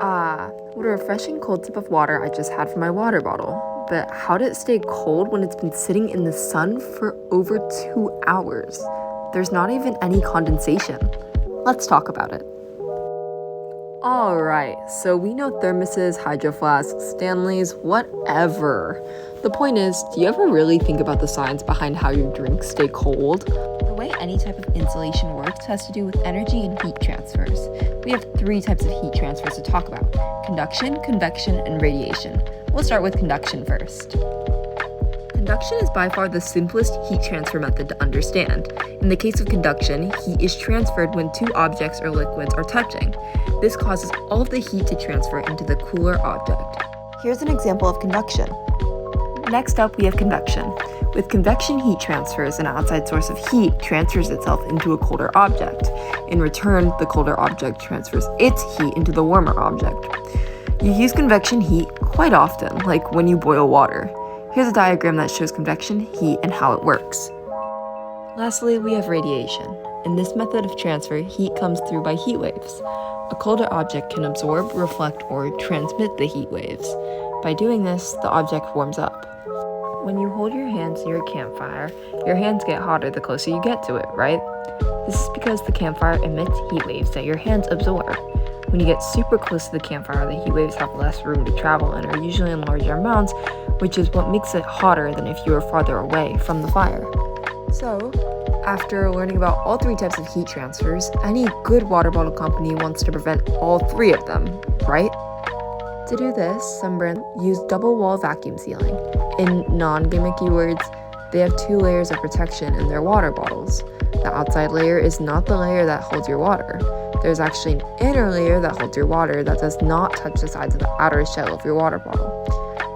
Ah, what a refreshing cold sip of water I just had from my water bottle. But how did it stay cold when it's been sitting in the sun for over 2 hours? There's not even any condensation. Let's talk about it. Alright, so we know thermoses, hydro flasks, Stanleys, whatever. The point is, do you ever really think about the science behind how your drinks stay cold? The way any type of insulation works has to do with energy and heat transfers. We have 3 types of heat transfers to talk about: conduction, convection, and radiation. We'll start with conduction first. Conduction is by far the simplest heat transfer method to understand. In the case of conduction, heat is transferred when 2 objects or liquids are touching. This causes all of the heat to transfer into the cooler object. Here's an example of conduction. Next up, we have convection. With convection heat transfers, an outside source of heat transfers itself into a colder object. In return, the colder object transfers its heat into the warmer object. You use convection heat quite often, like when you boil water. Here's a diagram that shows convection heat and how it works. Lastly, we have radiation. In this method of transfer, heat comes through by heat waves. A colder object can absorb, reflect, or transmit the heat waves. By doing this, the object warms up. When you hold your hands near a campfire, your hands get hotter the closer you get to it, right? This is because the campfire emits heat waves that your hands absorb. When you get super close to the campfire, the heat waves have less room to travel and are usually in larger amounts, which is what makes it hotter than if you were farther away from the fire. So, after learning about all 3 types of heat transfers, any good water bottle company wants to prevent all 3 of them, right? To do this, some brands use double wall vacuum sealing. In non-gimmicky words, they have 2 layers of protection in their water bottles. The outside layer is not the layer that holds your water. There's actually an inner layer that holds your water that does not touch the sides of the outer shell of your water bottle.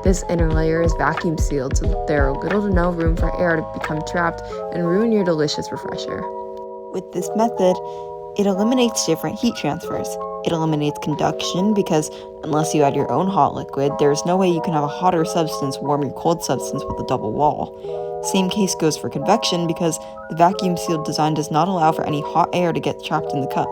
This inner layer is vacuum sealed so that there are little to no room for air to become trapped and ruin your delicious refresher. With this method, it eliminates different heat transfers. It eliminates conduction because unless you add your own hot liquid, there's no way you can have a hotter substance warm your cold substance with a double wall. Same case goes for convection because the vacuum sealed design does not allow for any hot air to get trapped in the cup.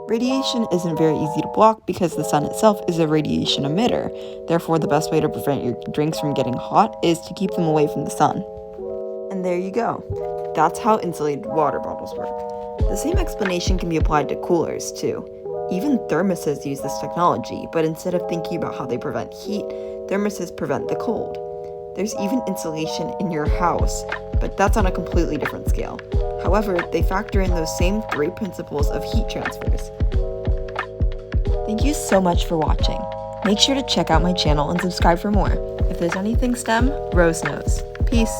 Radiation isn't very easy to block because the sun itself is a radiation emitter. Therefore, the best way to prevent your drinks from getting hot is to keep them away from the sun. And there you go. That's how insulated water bottles work. The same explanation can be applied to coolers, too. Even thermoses use this technology, but instead of thinking about how they prevent heat, thermoses prevent the cold. There's even insulation in your house, but that's on a completely different scale. However, they factor in those same 3 principles of heat transfers. Thank you so much for watching. Make sure to check out my channel and subscribe for more. If there's anything STEM, Rose knows. Peace.